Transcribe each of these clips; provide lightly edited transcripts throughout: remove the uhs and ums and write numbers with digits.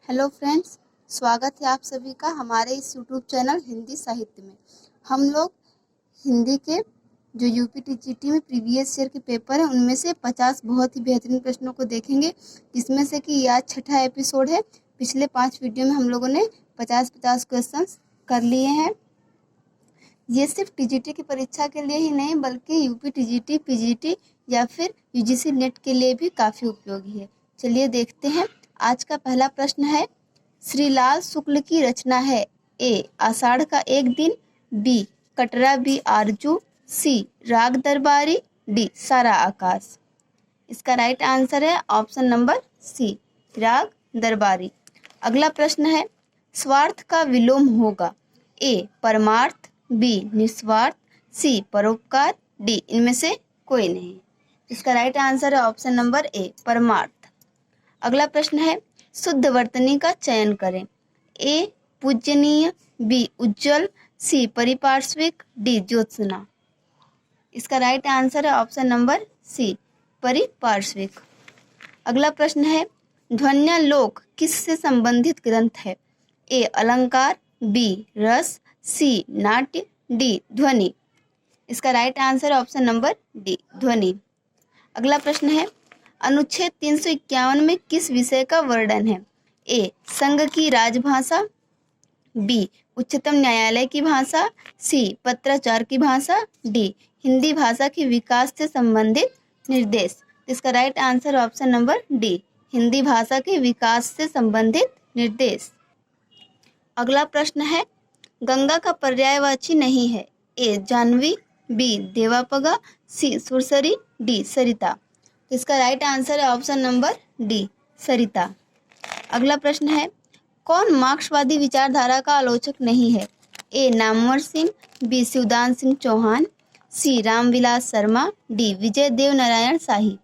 Hello friends, स्वागत है आप सभी का हमारे इस यूट्यूब चैनल हिंदी साहित्य में। हम लोग हिंदी के जो यूपी टीजीटी में प्रीवियस ईयर के पेपर हैं उनमें से 50 बहुत ही बेहतरीन प्रश्नों को देखेंगे, जिसमें से कि ये आज छठा एपिसोड है। पिछले 5 वीडियो में हम लोगों ने 50-50 क्वेश्चंस कर लिए हैं। ये सिर्फ टीजीटी की परीक्षा के लिए ही नहीं बल्कि यूपी टीजीटी, पीजीटी या फिर यूजीसी नेट के लिए भी काफ़ी उपयोगी है। चलिए देखते हैं। आज का पहला प्रश्न है, श्रीलाल शुक्ल की रचना है। ए आषाढ़ का एक दिन, बी कटरा बी आरजू, सी राग दरबारी, डी सारा आकाश। इसका राइट आंसर है ऑप्शन नंबर सी, राग दरबारी। अगला प्रश्न है, स्वार्थ का विलोम होगा। ए परमार्थ, बी निस्वार्थ, सी परोपकार, डी इनमें से कोई नहीं। इसका राइट आंसर है ऑप्शन नंबर ए, परमार्थ। अगला प्रश्न है, शुद्ध वर्तनी का चयन करें। ए पूजनीय, बी उज्जवल, सी परिपार्श्विक, डी ज्योत्सना। इसका राइट आंसर है ऑप्शन नंबर सी, परिपार्श्विक। अगला प्रश्न है, ध्वन्यालोक किससे संबंधित ग्रंथ है। ए अलंकार, बी रस, सी नाट्य, डी ध्वनि। इसका राइट आंसर है ऑप्शन नंबर डी, ध्वनि। अगला प्रश्न है, अनुच्छेद 351 में किस विषय का वर्णन है। ए संघ की राजभाषा, बी उच्चतम न्यायालय की भाषा, सी पत्राचार की भाषा, डी हिंदी भाषा के विकास से संबंधित निर्देश। इसका right answer option number D, Hindi भाषा के विकास से संबंधित निर्देश। अगला प्रश्न है, गंगा का पर्यायवाची नहीं है। ए जाह्नवी, बी देवापगा, सी सुरसरी, डी सरिता। इसका राइट आंसर है ऑप्शन नंबर डी, सरिता। अगला प्रश्न है, कौन मार्क्सवादी विचारधारा का आलोचक नहीं है। ए नामवर सिंह, बी शिवदान सिंह चौहान, सी रामविलास शर्मा, डी विजय देव नारायण शाही।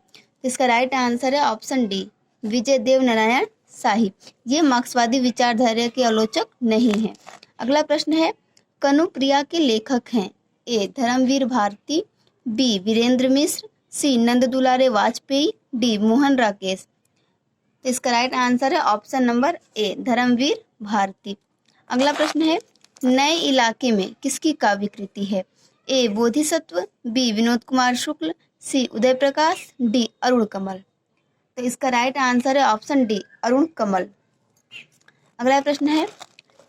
इसका राइट आंसर है ऑप्शन डी, विजय देव नारायण शाही। ये मार्क्सवादी विचारधारा के आलोचक नहीं है। अगला प्रश्न है, कनुप्रिया के लेखक हैं। A Dharamvir Bharati, B Virendra Mishra, C Nand Dulare Vajpeyi, D Mohan Rakesh. इसका राइट आंसर है option number A, Dharamvir Bharati. अगला प्रश्न है, नए इलाके में किसकी काव्य कृति है। ए बोधिसत्व, बी विनोद कुमार शुक्ल, सी उदय प्रकाश, डी अरुण कमल। तो इसका राइट आंसर है ऑप्शन डी, अरुण कमल। अगला प्रश्न है,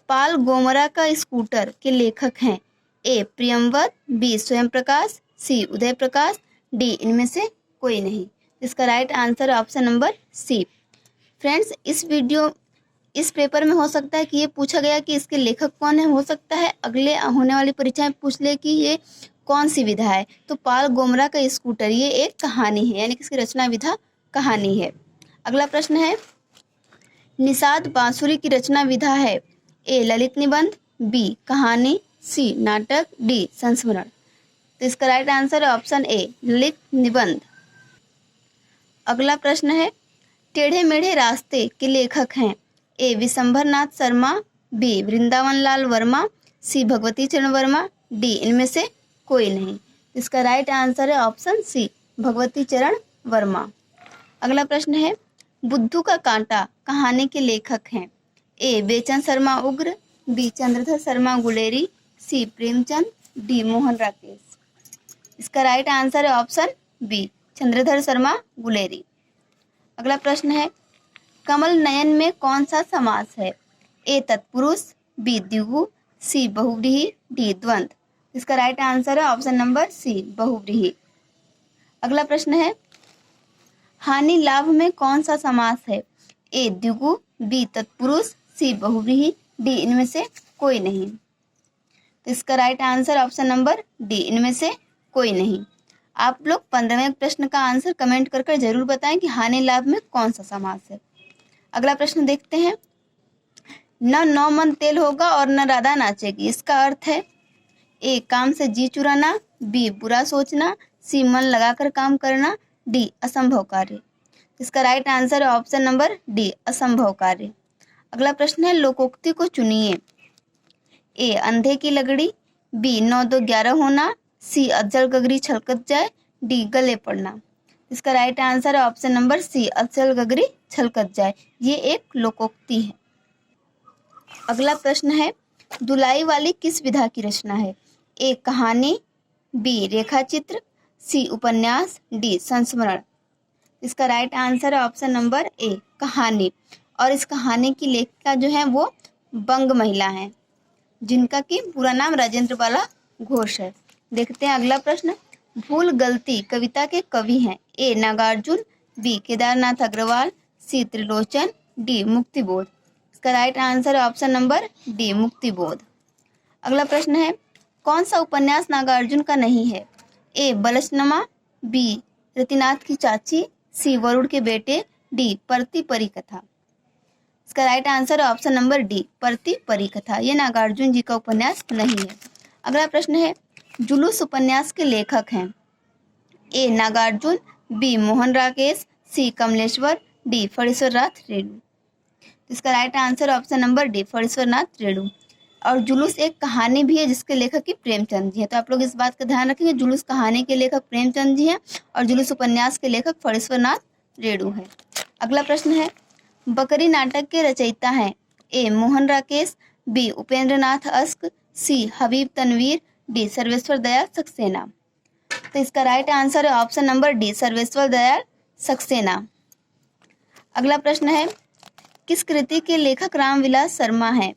पाल गोमरा का स्कूटर के लेखक हैं। ए प्रियंवद, बी स्वयं प्रकाश, सी उदय प्रकाश, डी इनमें से कोई नहीं। इसका राइट आंसर है ऑप्शन नंबर सी। फ्रेंड्स, इस पेपर में हो सकता है कि ये पूछा गया कि इसके लेखक कौन है। हो सकता है अगले होने वाली परीक्षा में पूछ ले कि ये कौन सी विधा है। तो पाल गोमरा का स्कूटर ये एक कहानी है, यानी कि इसकी रचना विधा कहानी है। अगला प्रश्न है, निषाद बांसुरी की रचना विधा है। ए ललित निबंध, बी कहानी, सी नाटक, डी संस्मरण। तो इसका राइट आंसर है ऑप्शन ए, ललित निबंध। अगला प्रश्न है, टेढ़े मेढ़े रास्ते के लेखक हैं। ए विशंभर नाथ शर्मा, बी वृंदावन लाल वर्मा, सी भगवती चरण वर्मा, डी इनमें से कोई नहीं। इसका राइट आंसर है ऑप्शन सी, भगवती चरण वर्मा। अगला प्रश्न है, बुद्धू का कांटा कहानी के लेखक हैं। ए बेचन शर्मा उग्र, बी चंद्रधर शर्मा गुलेरी, सी प्रेमचंद, डी मोहन राकेश। इसका राइट आंसर है ऑप्शन बी, चंद्रधर शर्मा गुलेरी। अगला प्रश्न है, कमल नयन में कौन सा समास है। ए तत्पुरुष, बी द्विगु, सी बहुव्रीहि, डी द्वंद। इसका राइट आंसर है ऑप्शन नंबर सी, बहुव्रीहि। अगला प्रश्न है, हानि लाभ में कौन सा समास है। ए द्विगु, बी तत्पुरुष, सी बहुव्रीहि, डी इनमें से कोई नहीं। तो इसका right answer option number D, इनमें से कोई नहीं। आप लोग 15वें प्रश्न का आंसर कमेंट कर जरूर बताएं कि हानि लाभ में कौन सा समास है। अगला प्रश्न देखते हैं, न 9 मन तेल होगा और न राधा नाचेगी, इसका अर्थ है। ए काम से जी चुराना, बी बुरा सोचना, सी मन लगाकर काम करना, डी असंभव कार्य। इसका राइट आंसर है ऑप्शन नंबर डी, असंभव कार्य। अगला प्रश्न है, लोकोक्ति को चुनिए। ए अंधे की लगड़ी, बी 9 2 11 होना, सी अज्जल गगरी छलकत जाए, डी गले पड़ना। इसका राइट आंसर है ऑप्शन नंबर सी, अचल गगरी छलकत जाए। ये एक लोकोक्ति है। अगला प्रश्न है, धुलाई वाली किस विधा की रचना है? ए कहानी, बी रेखाचित्र, सी उपन्यास, डी संस्मरण। इसका राइट आंसर है ऑप्शन नंबर ए कहानी। और इस कहानी की लेखिका जो है वो बंग महिला हैं, जिनका कि पूरा नाम राजेंद्र बाला घोष है। देखते हैं अगला प्रश्न, भूल गलती कविता के कवि हैं? A Nagarjun, B Kedarnath Agarwal, C Trilochan, D Muktibodh. इसका राइट आंसर है ऑप्शन नंबर डी मुक्तिबोध। अगला प्रश्न है, कौन सा उपन्यास नागार्जुन का नहीं है? ए बलशनमा, बी रतिनाथ की चाची, सी वरुण के बेटे, डी परती परी कथा। इसका राइट आंसर है ऑप्शन नंबर डी परती परी कथा। ये नागार्जुन जी का उपन्यास नहीं है। अगला प्रश्न है, जुलूस उपन्यास के लेखक हैं? A Nagarjun, B Mohan Rakesh, C Kamleshwar, D Phanishwar Nath Renu. इसका right answer option number D Phanishwar Nath Renu. और जुलूस एक कहानी भी है जिसके लेखक की प्रेमचंद जी है, तो आप लोग इस बात का ध्यान रखेंगे, जुलूस कहानी के लेखक प्रेमचंद जी हैं और जुलूस उपन्यास के लेखक फणीश्वर नाथ रेणु है। अगला प्रश्न है, बकरी नाटक के रचयिता हैं? ए मोहन राकेश, बी उपेंद्र नाथ अस्क, सी हबीब तनवीर, डी सर्वेश्वर दयाल सक्सेना। तो इसका राइट आंसर है option number D Sarveshwar Dayal Saxena. अगला प्रश्न है, किस कृति के लेखक रामविलास शर्मा हैं?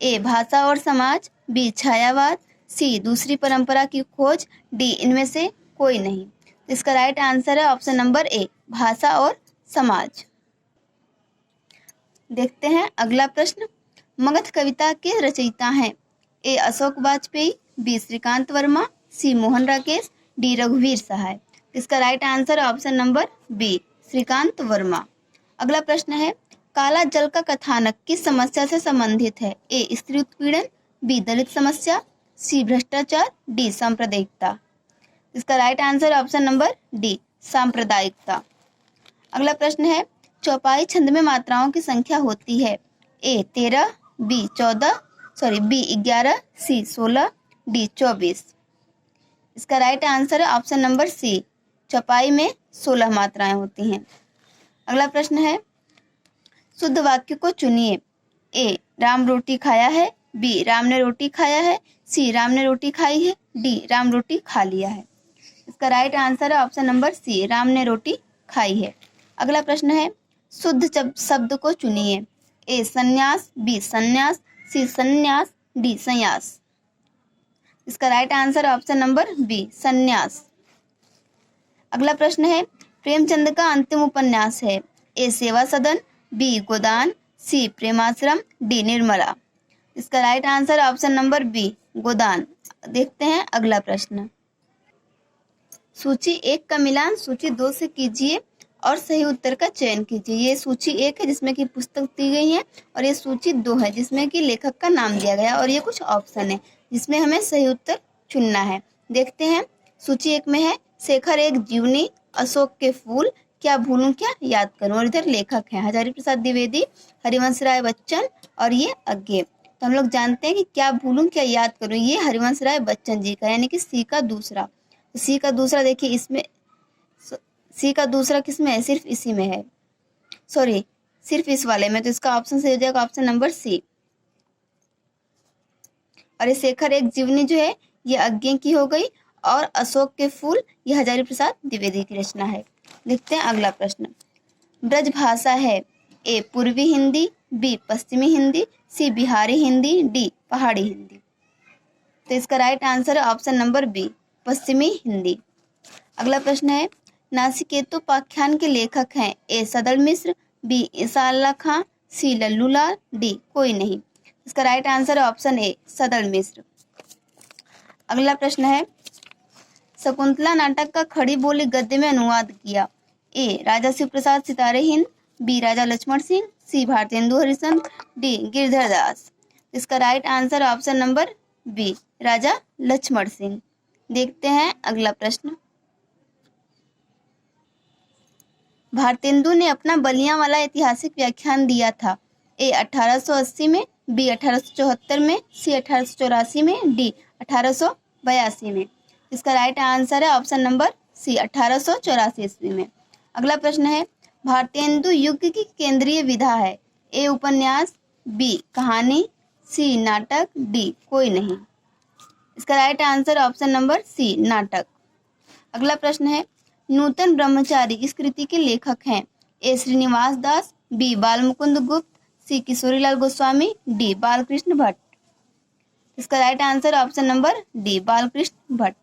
ए भाषा और समाज, बी छायावाद, सी दूसरी परंपरा की खोज, डी इनमें से कोई नहीं। इसका राइट आंसर है ऑप्शन नंबर ए भाषा और समाज। देखते हैं अगला प्रश्न, मगध कविता के रचयिता हैं? A Ashok Vajpeyi, B Shrikant Verma, C Mohan Rakesh, D रघुवीर सहाय। इसका राइट आंसर है option number B Shrikant Verma. अगला प्रश्न है, काला जल का कथानक किस समस्या से संबंधित है? ए स्त्री उत्पीड़न, बी दलित समस्या, सी भ्रष्टाचार, डी सांप्रदायिकता। इसका right answer option number D सांप्रदायिकता। अगला प्रश्न है, चौपाई छंद में मात्राओं की संख्या होती है? ए 13, बी 11, सी 16, डी 24। इसका राइट आंसर है ऑप्शन नंबर सी चौपाई में 16 मात्राएं होती हैं। अगला प्रश्न है, शुद्ध वाक्य को चुनिए। ए राम रोटी खाया है, बी राम ने रोटी खाया है, सी राम ने रोटी खाई है, डी राम रोटी खा लिया है। इसका राइट आंसर है ऑप्शन नंबर सी राम ने रोटी खाई है। अगला प्रश्न है, शुद्ध शब्द को चुनिए। ए संन्यास, बी संन्यास, सी संन्यास, डी संन्यास। इसका right answer option number B संन्यास। अगला प्रश्न है, प्रेमचंद का अंतिम उपन्यास है? A Seva Sadan, B Godan, C Premashram, D Nirmala. इसका right answer option number B Godan. देखते हैं अगला प्रश्न, सूची 1 का मिलान सूची 2 से कीजिए और सही उत्तर का चयन कीजिए। ये सूची 1 है जिसमें कि पुस्तक दी गई है और ये सूची 2 है जिसमें कि लेखक का नाम दिया गया और ये कुछ ऑप्शन है जिसमें हमें सही उत्तर चुनना है। देखते हैं, सूची 1 में है शेखर एक जीवनी, अशोक के फूल, क्या भूलूं क्या याद करूं। और इधर लेखक हैं हजारी प्रसाद द्विवेदी, हरिवंश राय बच्चन और ये अज्ञे। तो हम लोग जानते हैं कि क्या भूलूं क्या याद करूं ये हरिवंश राय बच्चन जी का, यानी कि सी का दूसरा। सी का दूसरा देखिए इसमें, सी का दूसरा किसमें है? सिर्फ इसी में है, सॉरी सिर्फ इस वाले में, तो इसका ऑप्शन सही हो जाएगा ऑप्शन नंबर सी। और ये शेखर एक जीवनी जो है ये अज्ञे की हो गई और अशोक के फूल ये हजारी प्रसाद द्विवेदी की रचना है। देखते हैं अगला प्रश्न, ब्रज भाषा है? ए पूर्वी हिंदी, बी पश्चिमी हिंदी, सी बिहारी हिंदी, डी पहाड़ी हिंदी। तो इसका राइट आंसर है ऑप्शन नंबर बी पश्चिमी हिंदी। अगला प्रश्न है, नासिकेतोपाख्यान के लेखक हैं? ए सदल मिश्र, बी ईसा अल्लाह खां, सी लल्लू लाल, डी कोई नहीं। इसका राइट आंसर है ऑप्शन ए सदल मिश्र। अगला प्रश्न है, शकुंतला नाटक का खड़ी बोली गद्य में अनुवाद किया? ए राजा Shiv Prasad Sitare Hind, B Raja Lakshman Singh, C Bharatendu Harishchandra, D Girdhar Das. इसका right answer option number B Raja Lakshman Singh. देखते हैं अगला प्रश्न, भारतेंदु ने अपना बलियां वाला ऐतिहासिक व्याख्यान दिया था? ए 1880 में, बी 1874 में, सी 1884 में, डी 1882 में। इसका राइट आंसर है ऑप्शन नंबर सी 1884 ईस्वी में। अगला प्रश्न है, भारतेंदु युग की केंद्रीय विधा है? ए उपन्यास, बी कहानी, सी नाटक, डी कोई नहीं। इसका right answer option number C नाटक। अगला प्रश्न है, नूतन ब्रह्मचारी इस कृति के लेखक हैं? ए श्रीनिवास दास, बी बालमुकुंद गुप्त, सी किशोरीलाल गोस्वामी, डी बालकृष्ण भट्ट। इसका right answer option number D Balkrishna Bhatt.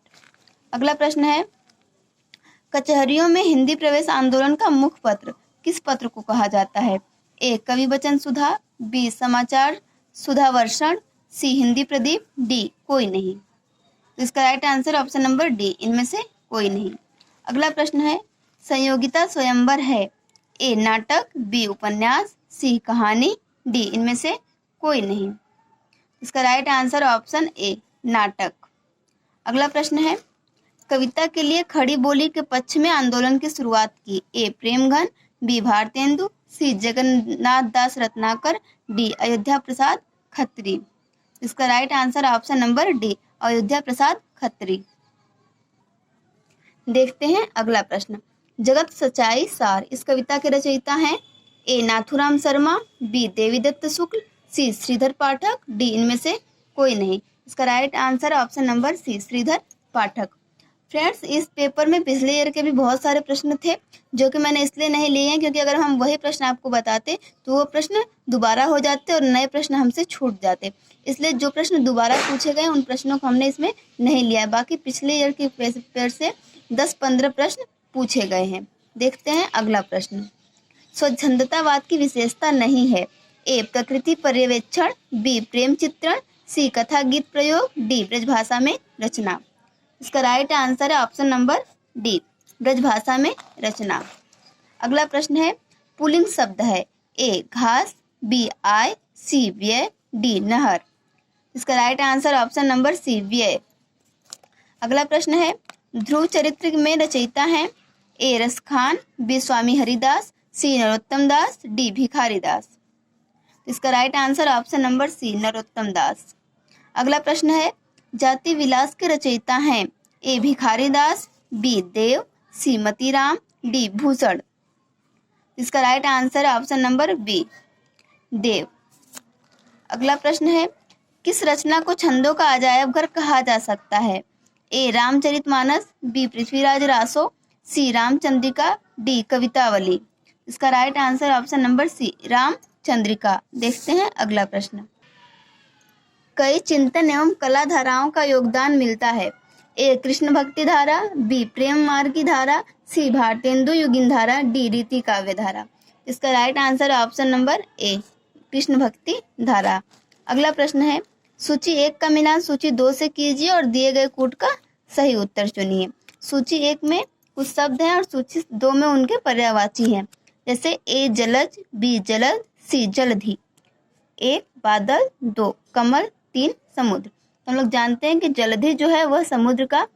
अगला प्रश्न है, कचहरियों में हिंदी प्रवेश आंदोलन का मुख्य पत्र किस पत्र को कहा जाता है? ए कवि वचन सुधा, बी समाचार सुधा वर्षण, सी हिंदी प्रदीप, डी कोई नहीं। तो इसका right answer option number D, इनमें से कोई नहीं। अगला प्रश्न है, संयोगिता स्वयंवर है? ए नाटक, बी उपन्यास, सी कहानी, डी इनमें से कोई नहीं। इसका राइट आंसर ऑप्शन ए नाटक। अगला प्रश्न है, कविता के लिए खड़ी बोली के पक्ष में आंदोलन की शुरुआत की? A Premghan, B Bharatendu, C Jagannath Das Ratnakar, D Ayodhya Prasad Khatri. इसका right answer option number D Ayodhya Prasad Khatri. देखते हैं अगला प्रश्न, जगत सच्चाई सार इस कविता के रचयिता हैं? A Nathuram Sharma, B Devidatt Shukla, C Shridhar Pathak, D इनमें से कोई नहीं। इसका right answer option number C Shridhar Pathak. Friends, इस पेपर में पिछले ईयर के भी बहुत सारे प्रश्न थे जो कि मैंने इसलिए नहीं लिए हैं क्योंकि अगर हम वही प्रश्न आपको बताते तो वो प्रश्न दोबारा हो जाते और नए प्रश्न हमसे छूट जाते। इसलिए जो प्रश्न दोबारा पूछे गए उन प्रश्नों को हमने इसमें नहीं लिया है। बाकी पिछले ईयर के पेपर से 10-15 प्रश्न पूछे गए हैं। देखते हैं अगला प्रश्न, स्वच्छंदतावाद की विशेषता नहीं है? ए प्रकृति पर्यवेक्षण, बी प्रेम चित्रण, सी कथा गीत प्रयोग, डी ब्रजभाषा में रचना। इसका राइट आंसर है ऑप्शन नंबर डी ब्रजभाषा में रचना। अगला प्रश्न है, पुल्लिंग शब्द है? ए घास, बी आय, सी व्यय, डी नहर। इसका right answer option number C व्यय। अगला प्रश्न है, ध्रुव चरित्र में रचयिता हैं? A Raskhan, B Swami Haridas, C Narottam Das, D Bhikhari Das. इसका right answer option number C Narottam Das. अगला प्रश्न है, जाति विलास के रचयिता हैं? ए भिखारी दास, बी देव, सी मतीराम, डी भूषण। इसका राइट आंसर है ऑप्शन नंबर बी देव। अगला प्रश्न है, किस रचना को छंदों का अजायब घर कहा जा सकता है? A Ramcharitmanas, B Prithviraj Raso, C Ramchandrika, D Kavitavali. इसका right answer option number C Ramchandrika. देखते हैं अगला प्रश्न, कई चिंतन एवं कला धाराओं का योगदान मिलता है? ए कृष्ण भक्ति धारा, बी प्रेम मार्ग की धारा, सी भारतेंदु युगीन धारा, डी रीति काव्य धारा। इसका राइट आंसर ऑप्शन नंबर ए कृष्ण भक्ति धारा। अगला प्रश्न है, सूची 1 का मिलान सूची 2 से कीजिए और दिए गए कूट का सही उत्तर चुनिए। सूची 1 में कुछ शब्द हैं और सूची 2 में उनके पर्यायवाची हैं। जैसे ए जलज, बी जलद, सी जलधि। 1 बादल, 2 कमल, 3 समुद्र। हम लोग जानते हैं कि जलधि जो है वह समुद्र का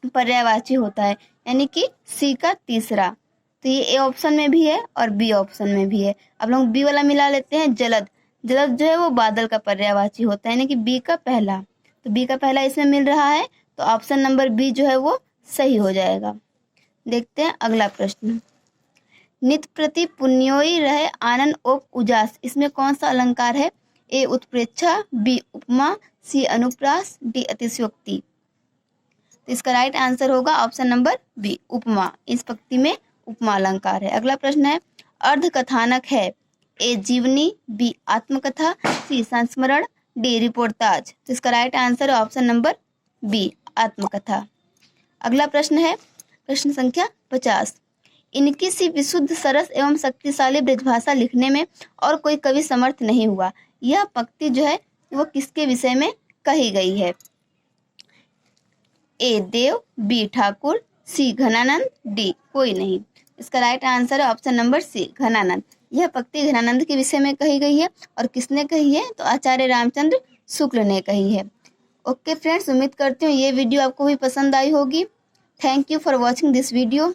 पर्यायवाची होता है, यानी कि सी का तीसरा। तो ये ए ऑप्शन में भी है और बी ऑप्शन में भी है। अब लोग बी वाला मिला लेते हैं, जलद। जलद जो है वो बादल का पर्यायवाची होता है, यानी कि बी का पहला। तो बी का पहला इसमें मिल रहा है, तो ऑप्शन नंबर बी जो है वो सही हो जाएगा। देखते हैं अगला प्रश्न, नित प्रति पुण्योई रहे आनंद ओप उजास इसमें कौन सा अलंकार है? ए उत्प्रेक्षा, बी उपमा, सी अनुप्रास, डी अतिशयोक्ति। तो इसका राइट आंसर होगा ऑप्शन नंबर बी उपमा। इस पंक्ति में उपमा अलंकार है। अगला प्रश्न है, अर्ध कथानक है? ए जीवनी, बी आत्मकथा, सी संस्मरण, डी रिपोर्टाज। तो इसका right answer option number B आत्मकथा। अगला प्रश्न है प्रश्न संख्या 50, इनकी सी विशुद्ध सरस एवं शक्तिशाली ब्रजभाषा लिखने में और कोई कवि समर्थ नहीं हुआ। यह पंक्ति जो है वो किसके विषय में कही गई है? ए देव, बी ठाकुर, सी घनानंद, डी कोई नहीं। इसका राइट आंसर है ऑप्शन नंबर सी घनानंद। यह पंक्ति घनानंद के विषय में कही गई है और किसने कही है? तो आचार्य रामचंद्र शुक्ल ने कही है। ओके फ्रेंड्स, उम्मीद करती हूँ ये वीडियो आपको भी पसंद आई होगी। Thank you for watching this video.